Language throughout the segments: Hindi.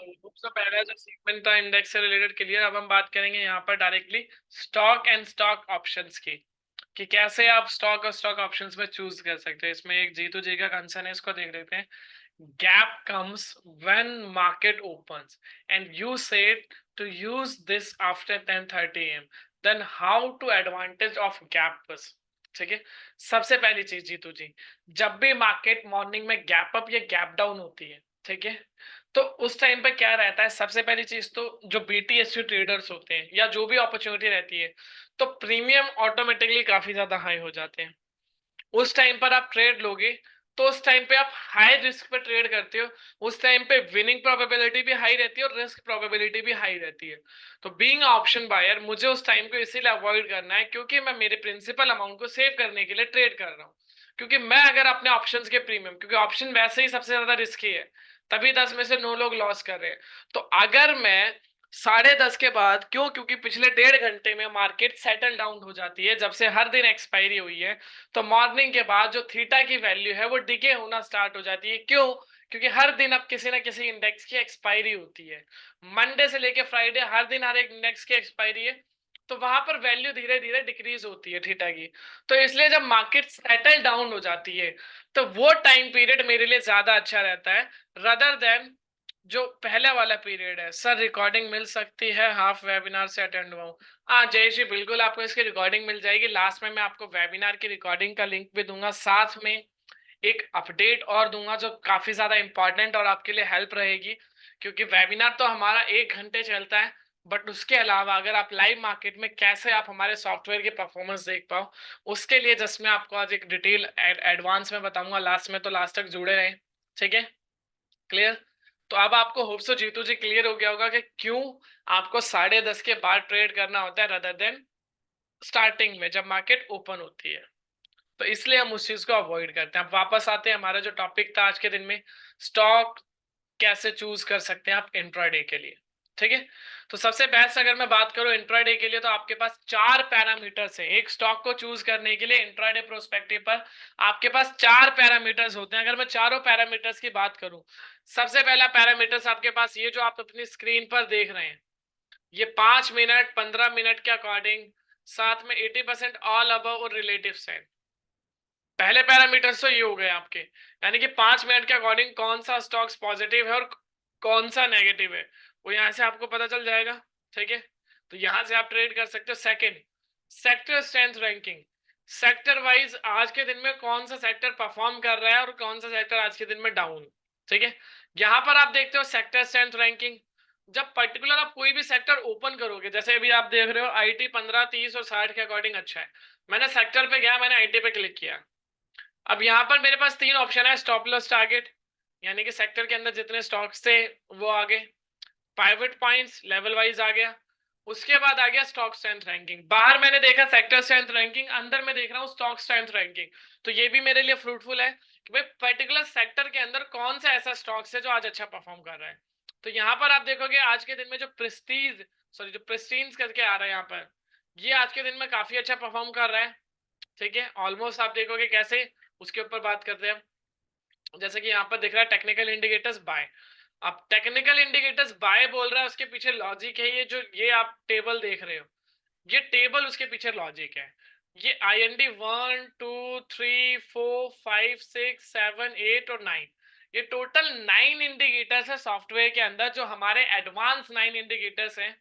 सबसे पहला जो सीक्वेंस था इंडेक्स से रिलेटेड क्लियर। अब हम बात करेंगे यहाँ पर directly stock and stock options की, कि कैसे आप स्टॉक और स्टॉक ऑप्शंस में चूज कर सकते हैं। इसमें एक जीतू जी का कंसर्न है, इसको देख लेते हैं। Gap comes when market opens and you said to use this after 10:30 a.m. Then how to advantage of gap बस। ठीक है, सबसे पहली चीज जीतू जी, जब भी मार्केट मॉर्निंग में गैप अप या गैप डाउन होती है, ठीक है, तो उस टाइम पे क्या रहता है। सबसे पहली चीज तो जो बीटीएससी ट्रेडर्स होते हैं या जो भी अपॉर्चुनिटी रहती है, तो प्रीमियम ऑटोमेटिकली काफी ज्यादा हाई हो जाते हैं। उस टाइम पर आप ट्रेड लोगे तो उस टाइम पे आप हाई रिस्क पे ट्रेड करते हो। उस टाइम पे विनिंग प्रोबेबिलिटी भी हाई रहती है और रिस्क प्रोबेबिलिटी भी हाई रहती है। तो बीइंग ऑप्शन बायर मुझे उस टाइम को इसीलिए अवॉइड करना है क्योंकि मैं मेरे प्रिंसिपल अमाउंट को सेव करने के लिए ट्रेड कर रहा हूँ। क्योंकि मैं अगर अपने ऑप्शंस के प्रीमियम, क्योंकि ऑप्शन वैसे ही सबसे ज्यादा रिस्की है, तभी 10 में से 9 लोग लॉस कर रहे हैं। तो अगर मैं 10:30 के बाद, क्यों, क्योंकि पिछले 1.5 घंटे में मार्केट सेटल डाउन हो जाती है जब से हर दिन एक्सपायरी हुई है, तो मॉर्निंग के बाद जो थीटा की वैल्यू है वो डिके होना स्टार्ट हो जाती है। क्यों? क्योंकि हर दिन अब किसी ना किसी इंडेक्स की एक्सपायरी होती है। मंडे से लेके फ्राइडे हर दिन हर एक इंडेक्स की एक्सपायरी है, तो वहां पर वैल्यू धीरे धीरे डिक्रीज होती है थीटा की। तो इसलिए जब मार्केट सेटल डाउन हो जाती है तो वो टाइम पीरियड मेरे लिए ज्यादा अच्छा रहता है रदर देन जो पहले वाला पीरियड है। सर रिकॉर्डिंग मिल सकती है, हाफ वेबिनार से अटेंड हुआ हूँ। हाँ जय जी, बिल्कुल आपको इसकी रिकॉर्डिंग मिल जाएगी। लास्ट में मैं आपको वेबिनार की रिकॉर्डिंग का लिंक भी दूंगा, साथ में एक अपडेट और दूंगा जो काफी ज्यादा इंपॉर्टेंट और आपके लिए हेल्प रहेगी। क्योंकि वेबिनार तो हमारा 1 घंटे चलता है, बट उसके अलावा अगर आप लाइव मार्केट में कैसे आप हमारे सॉफ्टवेयर की परफॉर्मेंस देख पाओ, उसके लिए जस्ट मैं आपको आज एक डिटेल एडवांस में बताऊंगा लास्ट में, तो लास्ट तक जुड़े रहें। ठीक है, क्लियर? तो अब आपको होप सो जीतू जी क्लियर हो गया होगा कि क्यों आपको 10:30 के बाद ट्रेड करना होता है रदर देन स्टार्टिंग में जब मार्केट ओपन होती है। तो इसलिए हम उस चीज को अवॉइड करते हैं। अब वापस आते हैं, हमारा जो टॉपिक था आज के दिन में, स्टॉक कैसे चूज कर सकते हैं आप इंट्राडे के लिए। ठीक है, तो सबसे बेस्ट अगर मैं बात करूं इंट्राडे के लिए, तो आपके पास 4 पैरामीटर्स हैं एक स्टॉक को चूज करने के लिए। इंट्राडे प्रोस्पेक्टिव पर आपके पास 4 पैरामीटर्स होते हैं। अगर मैं चारों पैरामीटर्स की बात करूं, सबसे पहला पैरामीटर्स आपके पास ये जो आप अपनी स्क्रीन पर देख रहे हैं, ये 5 मिनट 15 मिनट के अकॉर्डिंग, साथ में 80% ऑल अबव और रिलेटिव सेट। पहले पैरामीटर्स तो ये हो गए आपके, यानी कि 5 मिनट के अकॉर्डिंग कौन सा स्टॉक्स पॉजिटिव है और कौन सा नेगेटिव है, वो यहां से आपको पता चल जाएगा। ठीक है, तो यहां से आप ट्रेड कर सकते हो। Second, sector strength ranking, sector wise आज के दिन में कौन सा सेक्टर परफॉर्म कर रहा है और कौन सा सेक्टर आज के दिन में डाउन। ठीक है, यहां पर आप देखते हो सेक्टर स्ट्रेंथ रैंकिंग। जब पर्टिकुलर आप कोई भी सेक्टर ओपन करोगे, जैसे अभी आप देख रहे हो आईटी 15 30 और 60 के अकॉर्डिंग अच्छा है, मैंने सेक्टर पे गया, मैंने आईटी पे क्लिक किया। अब यहाँ पर मेरे पास 3 ऑप्शन है, स्टॉप लॉस टारगेट, यानी कि सेक्टर के अंदर जितने स्टॉक्स थे वो आ गए, पाइवट पॉइंट्स लेवल वाइज आ गया, उसके बाद आ गया स्टॉक स्ट्रेंथ रैंकिंग। बाहर मैंने देखा सेक्टर स्ट्रेंथ रैंकिंग, अंदर मैं देख रहा हूँ स्टॉक स्ट्रेंथ रैंकिंग। तो ये भी मेरे लिए फ्रूटफुल है कि भाई पर्टिकुलर सेक्टर के अंदर कौन सा ऐसा स्टॉक्स है जो आज अच्छा परफॉर्म कर रहा है। तो यहाँ पर आप देखोगे आज के दिन में जो प्रेस्टीज, सॉरी जो प्रेस्टीन्स करके आ रहा है यहाँ पर, ये आज के दिन में काफी अच्छा परफॉर्म कर रहा है। ठीक है, ऑलमोस्ट आप देखोगे कैसे, उसके ऊपर बात करते हैं। जैसे कि यहाँ पर दिख रहा है टेक्निकल इंडिकेटर्स बाय। अब टेक्निकल इंडिकेटर्स बाय बोल रहा है, उसके पीछे लॉजिक है ये जो ये आप टेबल देख रहे हो, ये टेबल उसके पीछे लॉजिक है। ये IND 1 2 3 4 5 6 7 8 और 9, ये टोटल 9 इंडिकेटर्स है सॉफ्टवेयर के अंदर, जो हमारे एडवांस 9 इंडिकेटर्स हैं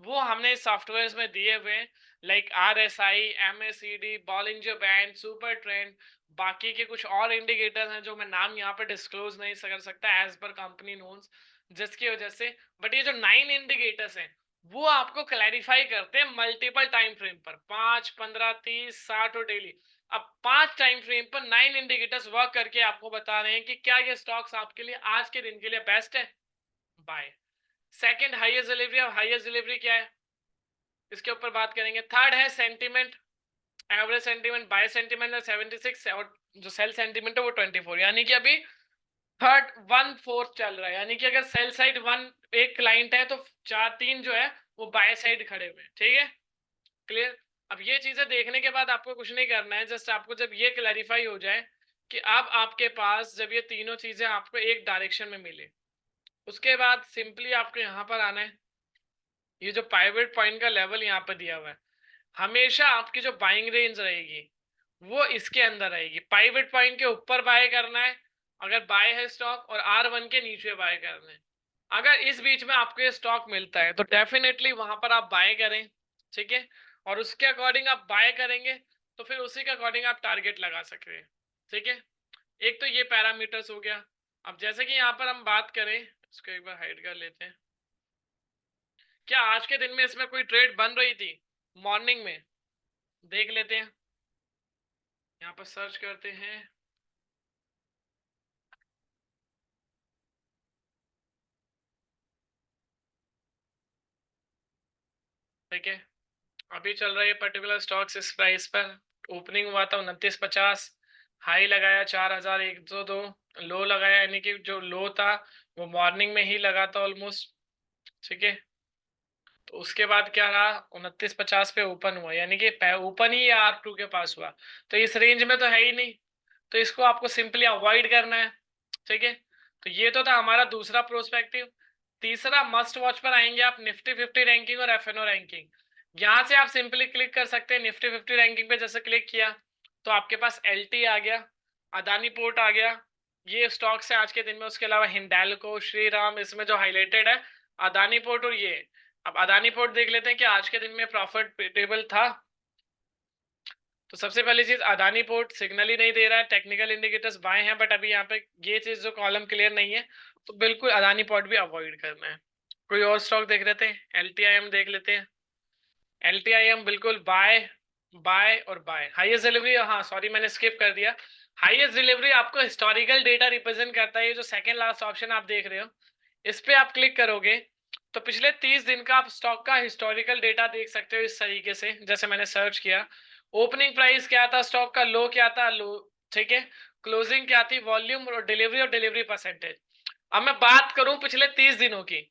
वो हमने सॉफ्टवेयर में दिए हुए हैं। Like RSI, MACD, Bollinger band, super trend, बाकी के कुछ और इंडिकेटर्स हैं जो मैं नाम यहाँ पर डिस्क्लोज नहीं कर सकता एज पर कंपनी नोन्स, जिसकी वजह से। बट ये जो 9 इंडिकेटर्स हैं वो आपको क्लैरिफाई करते हैं मल्टीपल टाइम फ्रेम पर, 5 15 30 60 और डेली। अब 5 टाइम फ्रेम पर 9 इंडिकेटर्स वर्क करके आपको बता रहे हैं कि क्या ये स्टॉक्स आपके लिए आज के दिन के लिए बेस्ट है, बाय। Second, highest delivery. अब हाईएस्ट डिलीवरी क्या है इसके ऊपर बात करेंगे। थर्ड है sentiment, average sentiment, buy sentiment है 76 और जो सेल सेंटीमेंट है वो 24, यानी कि अभी थर्ड 1/4 चल रहा है। यानी कि अगर सेल साइड 1 एक क्लाइंट है तो 4 3 जो है वो बाय साइड खड़े हुए हैं। ठीक है, क्लियर? अब ये चीजें देखने के बाद आपको कुछ नहीं करना है, जस्ट आपको जब ये क्लैरिफाई हो जाए कि अब आपके पास जब ये तीनों चीजें आपको एक डायरेक्शन में मिले, उसके बाद सिंपली आपको यहाँ पर आना है, ये जो पाइवट पॉइंट का लेवल यहाँ पर दिया हुआ है, हमेशा आपकी जो बाइंग रेंज रहेगी वो इसके अंदर रहेगी। पाइवट पॉइंट के ऊपर बाय करना है अगर बाय है स्टॉक, और R1 के नीचे बाय करना है। अगर इस बीच में आपको ये स्टॉक मिलता है तो डेफिनेटली वहां पर आप बाय करें, ठीक है। और उसके अकॉर्डिंग आप बाय करेंगे तो फिर उसी के अकॉर्डिंग आप टारगेट लगा सकते हैं, ठीक है। एक तो ये पैरामीटर्स हो गया। अब जैसे कि यहाँ पर हम बात करें, इसको एक बार हाइड कर लेते हैं। क्या आज के दिन में इसमें कोई ट्रेड बन रही थी मॉर्निंग में? देख लेते हैं, यहाँ पर सर्च करते हैं। ठीक है, अभी चल रहा है पर्टिकुलर स्टॉक्स इस प्राइस पर। ओपनिंग हुआ था 29.50, हाई लगाया 4,102, लो लगाया, यानी कि जो लो था वो मॉर्निंग में ही लगा था ऑलमोस्ट, ठीक है। तो उसके बाद क्या रहा, 29.50 पे ओपन हुआ, यानी कि ओपन ही R2 के पास हुआ, तो इस रेंज में तो है ही नहीं, तो इसको आपको सिंपली अवॉइड करना है, ठीक है। तो ये तो था हमारा दूसरा प्रोस्पेक्टिव। तीसरा मस्ट वॉच पर आएंगे आप, निफ्टी 50 रैंकिंग और FNO रैंकिंग। यहाँ से आप सिंपली क्लिक कर सकते हैं। निफ्टी 50 रैंकिंग पे जैसे क्लिक किया तो आपके पास LT आ गया, अदानी पोर्ट आ गया, ये स्टॉक है आज के दिन में। उसके अलावा हिंडाल्को, श्रीराम, इसमें जो हाईलाइटेड है अदानी पोर्ट और ये। अब अदानी पोर्ट देख लेते हैं कि आज के दिन में प्रॉफिटेबल था। तो सबसे पहली चीज, अदानी पोर्ट सिग्नल ही नहीं दे रहा है, टेक्निकल इंडिकेटर्स बाय हैं, बट अभी यहाँ पे ये चीज जो कॉलम क्लियर नहीं है, तो बिल्कुल अदानी पोर्ट भी अवॉइड करना है। कोई और स्टॉक देख लेते हैं, LTIM देख लेते हैं। LTIM बिल्कुल बाय, बाय और बाय। हाईएस्ट डिलीवरी, हाँ सॉरी मैंने स्किप कर दिया। हाईएस्ट डिलीवरी आपको हिस्टोरिकल डेटा रिप्रेजेंट करता है, ये जो सेकंड लास्ट ऑप्शन आप देख रहे हो इस पे आप क्लिक करोगे तो पिछले 30 दिन का आप स्टॉक का हिस्टोरिकल डेटा देख सकते हो इस तरीके से। जैसे मैंने सर्च किया, ओपनिंग प्राइस क्या था स्टॉक का, लो क्या था, लो, ठीक है। क्लोजिंग क्या थी, वॉल्यूम और डिलीवरी परसेंटेज। अब मैं बात करूं पिछले 30 दिनों की,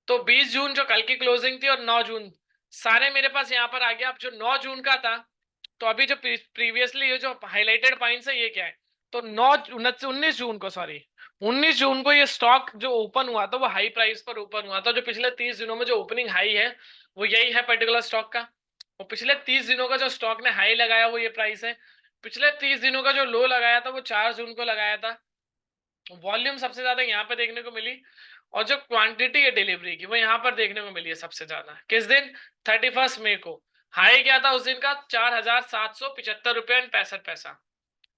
तो 20 जून जो कल की क्लोजिंग थी और 9 जून सारे मेरे पास यहाँ पर आ गया। अब जो 9 जून का था, तो अभी जो प्रीवियसली ये जो हाईलाइटेड पॉइंट्स है ये क्या है, तो 19 जून को, सॉरी 19 जून को ये स्टॉक जो ओपन हुआ था वो हाई प्राइस पर ओपन हुआ था। जो पिछले 30 दिनों में जो ओपनिंग हाई है वो यही है पर्टिकुलर स्टॉक का। और पिछले 30 दिनों का जो स्टॉक ने हाई लगाया वो ये प्राइस है। पिछले 30 दिनों का जो लो लगाया था वो 4 जून को लगाया था। वॉल्यूम सबसे ज्यादा यहाँ पे देखने को मिली, और जो क्वांटिटी है डिलीवरी की वो यहाँ पर देखने को मिली है सबसे ज्यादा। किस दिन, 31 मई को। हाई क्या था उस दिन का, 4,775 रुपये और 65 पैसा,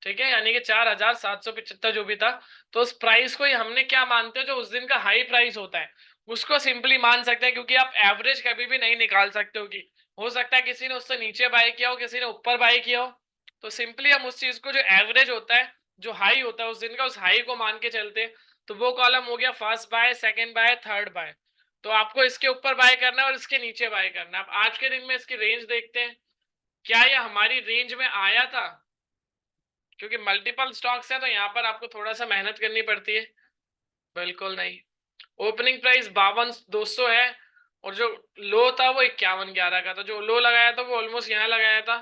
ठीक है, यानी कि 4,775 जो भी था। तो उस प्राइस को ही हमने क्या मानते हैं, जो उस दिन का हाई प्राइस होता है उसको सिंपली मान सकते हैं, क्योंकि आप एवरेज कभी भी नहीं निकाल सकते हो कि हो सकता है किसी ने उससे नीचे बाय किया हो, किसी ने ऊपर बाय किया हो। तो सिंपली हम उस चीज को, जो एवरेज होता है, जो हाई होता है उस दिन का, उस हाई को मान के चलते हैं। तो वो कॉलम हो गया first buy, second buy, third buy. तो आपको इसके ऊपर बाय करना है और इसके नीचे बाय करना है। अब आज के दिन में इसकी रेंज देखते हैं, क्या ये हमारी रेंज में आया था, क्योंकि मल्टीपल स्टॉक्स है तो यहाँ पर आपको थोड़ा सा मेहनत करनी पड़ती है। बिल्कुल नहीं। ओपनिंग प्राइस 52,200 है, और जो लो था वो 51,11 का था। जो लो लगाया था वो ऑलमोस्ट यहाँ लगाया था,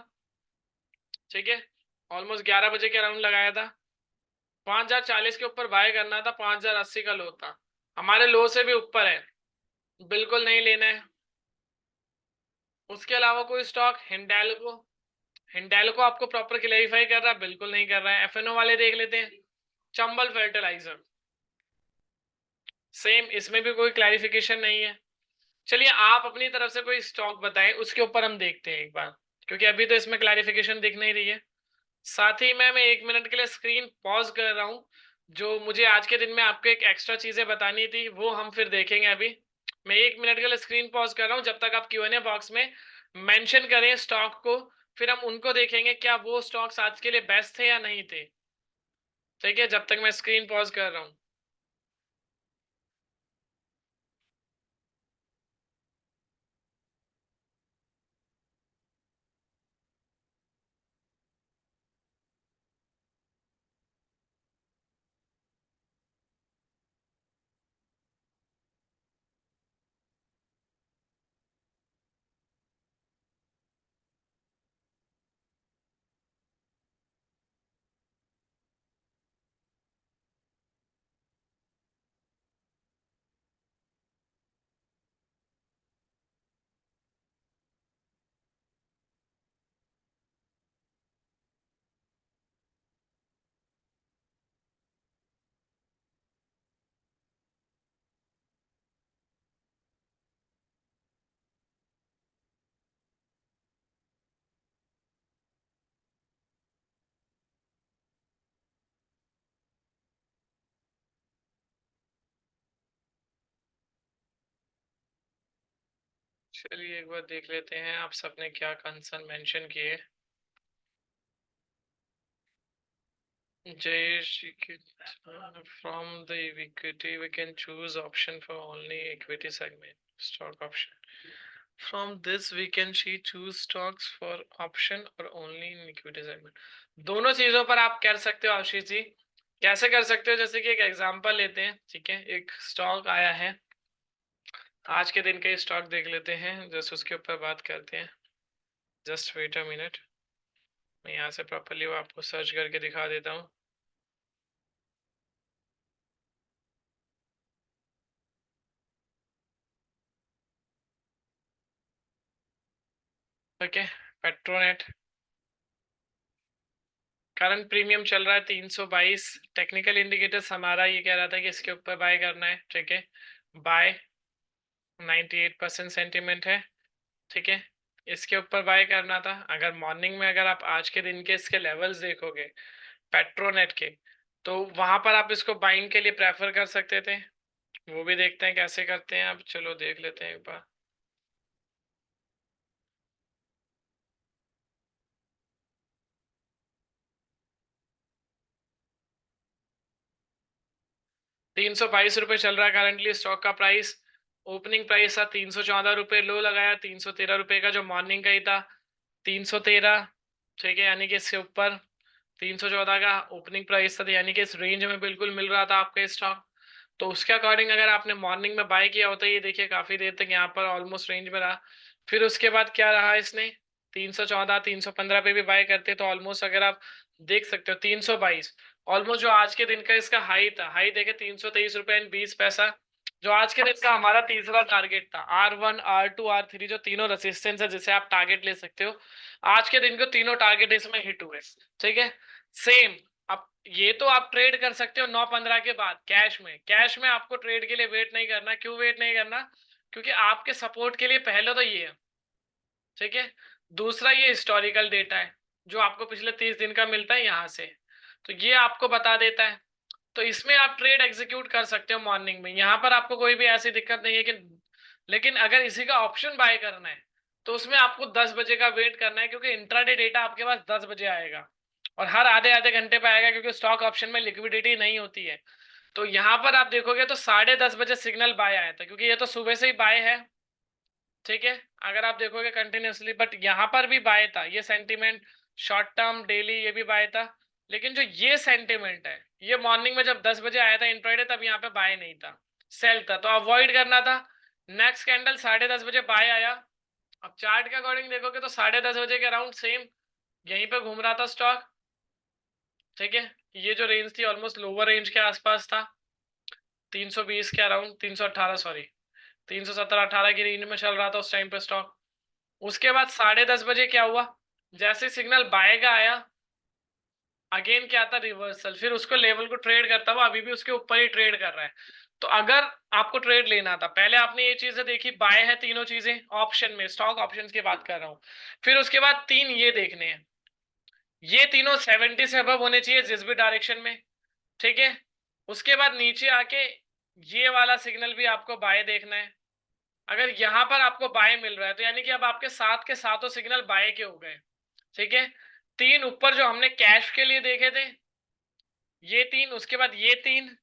ठीक है, ऑलमोस्ट 11 बजे के अराउंड लगाया था। 5,040 के ऊपर बाय करना था, 5,080 का लो था, हमारे लो से भी ऊपर है, बिल्कुल नहीं लेना है। उसके अलावा कोई स्टॉक, हिंडाल्को, हिंडाल्को आपको प्रॉपर क्लेरिफाई कर रहा है, बिल्कुल नहीं कर रहा है। FNO वाले देख लेते हैं, चंबल फर्टिलाइजर, सेम, इसमें भी कोई क्लैरिफिकेशन नहीं है। चलिए आप अपनी तरफ से कोई स्टॉक बताएं, उसके ऊपर हम देखते हैं एक बार, क्योंकि अभी तो इसमें क्लैरिफिकेशन दिख नहीं रही है। साथ ही में मैं 1 मिनट के लिए स्क्रीन पॉज कर रहा हूँ। जो मुझे आज के दिन में आपको एक एक्स्ट्रा चीजें बतानी थी वो हम फिर देखेंगे। अभी मैं 1 मिनट के लिए स्क्रीन पॉज कर रहा हूँ, जब तक आप Q&A बॉक्स में मेंशन करें स्टॉक को, फिर हम उनको देखेंगे क्या वो स्टॉक्स आज के लिए बेस्ट थे या नहीं थे, ठीक है। जब तक मैं स्क्रीन पॉज कर रहा हूँ। चलिए एक बार देख लेते हैं आप सबने क्या कंसर्न मेंशन किए। जय from the equity we can choose option for only equity segment stock option. From this we can choose stocks for option or only in equity segment. दोनों चीजों पर आप कर सकते हो आशीष जी। कैसे कर सकते हो, जैसे कि एक एग्जांपल लेते हैं, ठीक है। एक स्टॉक आया है, आज के दिन का स्टॉक देख लेते हैं, जस्ट उसके ऊपर बात करते हैं। जस्ट वेट अ मिनट, मैं यहाँ से प्रॉपरली वो आपको सर्च करके दिखा देता हूँ। ओके, पेट्रोनेट करंट प्रीमियम चल रहा है 322। टेक्निकल इंडिकेटर्स हमारा ये कह रहा था कि इसके ऊपर बाय करना है, ठीक है। बाय 98% सेंटीमेंट है, ठीक है। इसके ऊपर बाय करना था। अगर मॉर्निंग में अगर आप आज के दिन के इसके लेवल्स देखोगे पेट्रोनेट के, तो वहां पर आप इसको बाइंग के लिए प्रेफर कर सकते थे। वो भी देखते हैं कैसे करते हैं। अब चलो देख लेते हैं एक बार। 322 रुपये चल रहा है करंटली स्टॉक का प्राइस। ओपनिंग प्राइस था 314 रुपये, लो लगाया 313 रुपये का जो मॉर्निंग का ही था 313, ठीक है। यानी कि इससे ऊपर 314 का ओपनिंग प्राइस था, यानी कि इस रेंज में बिल्कुल मिल रहा था आपका स्टॉक। तो उसके अकॉर्डिंग अगर आपने मॉर्निंग में बाय किया होता, ये देखिए काफी देर तक यहाँ पर ऑलमोस्ट रेंज में रहा। फिर उसके बाद क्या रहा, इसने 314 315 पे भी बाय करते तो ऑलमोस्ट अगर आप देख सकते हो 322 ऑलमोस्ट जो आज के दिन का इसका हाई था, हाई देखे 323 रुपये 20 पैसा, जो आज के दिन का हमारा तीसरा टारगेट था। R1 R2 R3 जो तीनों रेसिस्टेंस है जिसे आप टारगेट ले सकते हो, आज के दिन को तीनों टारगेट इसमें हिट हुए, ठीक है। सेम अब ये तो आप ट्रेड कर सकते हो 9-15 के बाद कैश में। कैश में आपको ट्रेड के लिए वेट नहीं करना। क्यों वेट नहीं करना? क्योंकि आपके सपोर्ट के लिए पहले तो ये है, ठीक है। दूसरा ये हिस्टोरिकल डेटा है जो आपको पिछले 30 दिन का मिलता है यहाँ से, तो ये आपको बता देता है। तो इसमें आप ट्रेड एग्जीक्यूट कर सकते हो मॉर्निंग में, यहाँ पर आपको कोई भी ऐसी दिक्कत नहीं है कि। लेकिन अगर इसी का ऑप्शन बाय करना है तो उसमें आपको 10 बजे का वेट करना है, क्योंकि इंट्राडे डेटा आपके पास 10 बजे आएगा और हर आधे आधे घंटे पे आएगा, क्योंकि स्टॉक ऑप्शन में लिक्विडिटी नहीं होती है। तो यहाँ पर आप देखोगे तो 10:30 बजे सिग्नल बाय आया था, क्योंकि ये तो सुबह से ही बाय है, ठीक है। अगर आप देखोगे कंटिन्यूसली, बट यहाँ पर भी बाय था। ये सेंटीमेंट शॉर्ट टर्म डेली ये भी बाय था, लेकिन जो ये सेंटीमेंट है ये मॉर्निंग में जब 10 बजे आया था इंट्राडे, तब यहाँ पे बाय नहीं था, सेल था, तो अवॉइड करना था। नेक्स्ट कैंडल 10:30 बजे बाय आया। अब चार्ट के अकॉर्डिंग देखोगे तो 10:30 बजे के अराउंड सेम यहीं पे घूम रहा था स्टॉक, ठीक है। ये जो रेंज थी ऑलमोस्ट लोअर रेंज के आसपास था, 320 के अराउंड, 318 सॉरी 317-18 की रेंज में चल रहा था उस टाइम पे स्टॉक। उसके बाद 10:30 बजे क्या हुआ, जैसे सिग्नल बाय का आया अगेन क्या था, रिवर्सल। फिर उसको लेवल को ट्रेड करता हुआ अभी भी उसके ऊपर ही ट्रेड कर रहा है। तो अगर आपको ट्रेड लेना था, पहले आपने ये चीजें देखी, बाय है तीनों चीजें ऑप्शन में, स्टॉक ऑप्शंस की बात कर रहा हूँ। फिर उसके बाद तीन ये देखने हैं, ये तीनों 70 से अबव होने चाहिए जिस भी डायरेक्शन में, ठीक है। उसके बाद नीचे आके ये वाला सिग्नल भी आपको बाय देखना है। अगर यहाँ पर आपको बाय मिल रहा है तो यानी कि अब आपके साथ के सातों सिग्नल बाय के हो गए, ठीक है। तीन ऊपर जो हमने कैश के लिए देखे थे, ये तीन, उसके बाद ये तीन,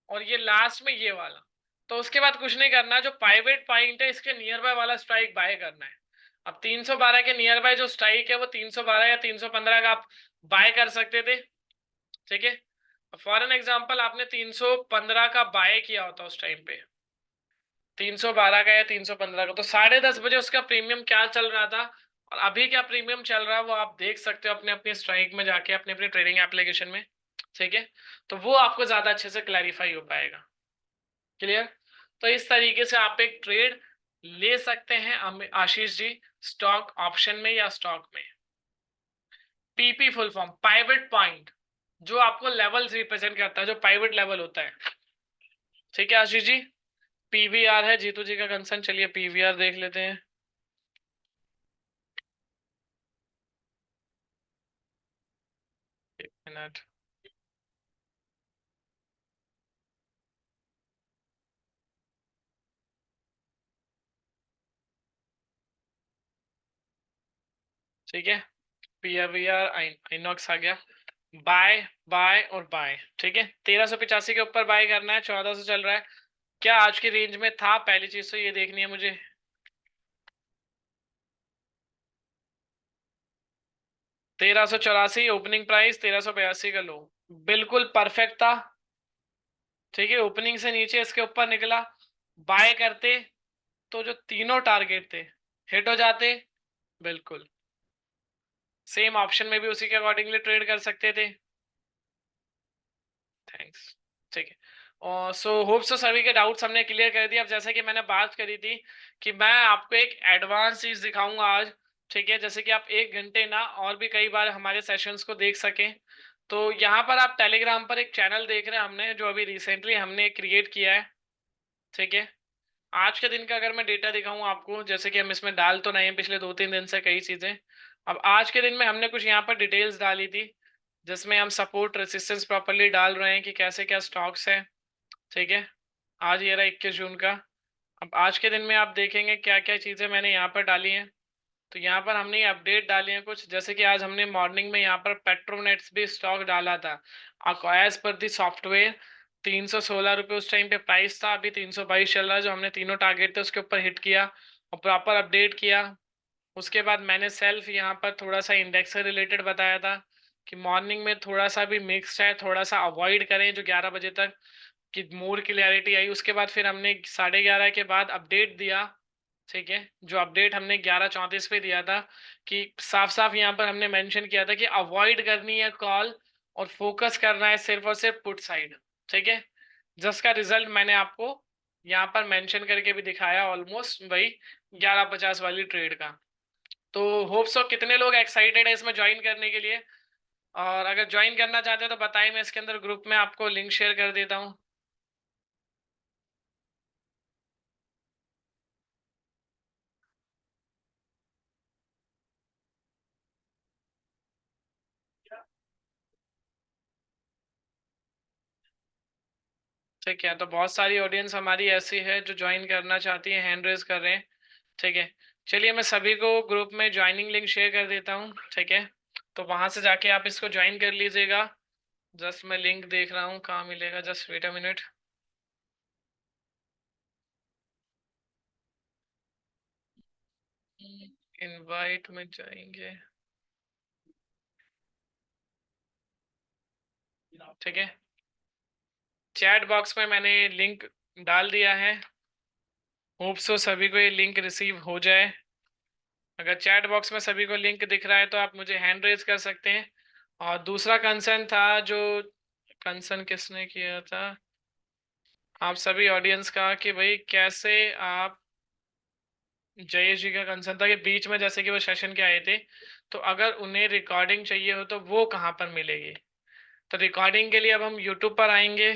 और ये लास्ट में ये वाला। तो उसके बाद कुछ नहीं करना, जो पाइवेट पॉइंट है इसके नियर बाय वाला स्ट्राइक बाय करना है। अब 312 के नियर बाय जो स्ट्राइक है वो 312 या 315 का आप बाय कर सकते थे, ठीक है। फॉर एन एग्जांपल आपने 315 का बाय किया होता उस टाइम पे, 312 का या 315 का, तो 10:30 बजे उसका प्रीमियम क्या चल रहा था और अभी क्या प्रीमियम चल रहा है वो आप देख सकते हो अपने अपने स्ट्राइक में जाके, अपने अपने ट्रेडिंग एप्लीकेशन में, ठीक है। तो वो आपको ज्यादा अच्छे से क्लैरिफाई हो पाएगा। क्लियर? तो इस तरीके से आप एक ट्रेड ले सकते हैं आशीष जी, स्टॉक ऑप्शन में या स्टॉक में। PP full form pivot point, जो आपको लेवल्स रिप्रेजेंट करता है, जो पाइवेट लेवल होता है, ठीक है आशीष जी। पीवीआर है जीतू जी का कंसर्न, चलिए पीवीआर देख लेते हैं। एक मिनट, ठीक है, पीआईवीआर आइनॉक्स आ गया, बाय बाय और बाय। ठीक है, 1385 के ऊपर बाय करना है, 1400 चल रहा है, क्या आज की रेंज में था, पहली चीज तो ये देखनी है मुझे। 1384 ओपनिंग प्राइस, 1382 का लो, बिल्कुल परफेक्ट था। ठीक है, ओपनिंग से नीचे इसके ऊपर निकला, बाय करते तो जो तीनों टारगेट थे हिट हो जाते। बिल्कुल सेम ऑप्शन में भी उसी के अकॉर्डिंगली ट्रेड कर सकते थे। थैंक्स। ठीक है, और सो होप सो सभी के डाउट्स हमने क्लियर कर दिए। अब जैसे कि मैंने बात करी थी कि मैं आपको एक एडवांस चीज दिखाऊंगा आज। ठीक है, जैसे कि आप 1 घंटे ना और भी कई बार हमारे सेशंस को देख सकें। तो यहाँ पर आप टेलीग्राम पर एक चैनल देख रहे हैं हमने, जो अभी रिसेंटली हमने क्रिएट किया है। ठीक है, आज के दिन का अगर मैं डेटा दिखाऊं आपको, जैसे कि हम इसमें डाल तो नहीं है पिछले 2-3 दिन से कई चीजें, अब आज के दिन में हमने कुछ यहाँ पर डिटेल्स डाली थी, जिसमें हम सपोर्ट रेसिस्टेंस प्रॉपर्ली डाल रहे हैं कि कैसे क्या स्टॉक्स है। ठीक है, आज ये रहा 21 जून का। अब आज के दिन में आप देखेंगे क्या क्या चीज़ें मैंने यहाँ पर डाली हैं। तो यहाँ पर हमने ये अपडेट डाली है कुछ, जैसे कि आज हमने मॉर्निंग में यहाँ पर पेट्रोनेट्स भी स्टॉक डाला था। एज पर दी सॉफ्टवेयर 316 रुपये उस टाइम पे प्राइस था, अभी 322 चल रहा है। जो हमने तीनों टारगेट थे उसके ऊपर हिट किया और प्रॉपर अपडेट किया। उसके बाद मैंने सेल्फ यहाँ पर थोड़ा सा इंडेक्स से रिलेटेड बताया था कि मॉर्निंग में थोड़ा सा भी मिक्स्ड है, थोड़ा सा अवॉइड करें जो 11 बजे तक कि मोर क्लियरिटी आई। उसके बाद फिर हमने 11:30 के बाद अपडेट दिया। ठीक है, जो अपडेट हमने 11:34 पे दिया था कि साफ साफ यहाँ पर हमने मेंशन किया था कि अवॉइड करनी है कॉल और फोकस करना है सिर्फ और सिर्फ पुट साइड। ठीक है, जिसका रिजल्ट मैंने आपको यहाँ पर मेंशन करके भी दिखाया, ऑलमोस्ट वही 11:50 वाली ट्रेड का। तो होप सो कितने लोग एक्साइटेड है इसमें ज्वाइन करने के लिए, और अगर ज्वाइन करना चाहते हो तो बताइए, मैं इसके अंदर ग्रुप में आपको लिंक शेयर कर देता हूँ। ठीक है, तो बहुत सारी ऑडियंस हमारी ऐसी है जो ज्वाइन करना चाहती है, हैंड रेज कर रहे हैं। ठीक है, चलिए मैं सभी को ग्रुप में ज्वाइनिंग लिंक शेयर कर देता हूँ। ठीक है, तो वहां से जाके आप इसको ज्वाइन कर लीजिएगा। जस्ट मैं लिंक देख रहा हूँ कहाँ मिलेगा, just wait a minute. Invite में जाएंगे। ठीक है, चैट बॉक्स में मैंने लिंक डाल दिया है। होप सो सभी को ये लिंक रिसीव हो जाए। अगर चैट बॉक्स में सभी को लिंक दिख रहा है तो आप मुझे हैंड रेज कर सकते हैं। और दूसरा कंसर्न था, जो कंसर्न किसने किया था, आप सभी ऑडियंस का, कि भाई कैसे आप, जयेश जी का कंसर्न था कि बीच में जैसे कि वो सेशन के आए थे, तो अगर उन्हें रिकॉर्डिंग चाहिए हो तो वो कहाँ पर मिलेगी। तो रिकॉर्डिंग के लिए अब हम यूट्यूब पर आएंगे।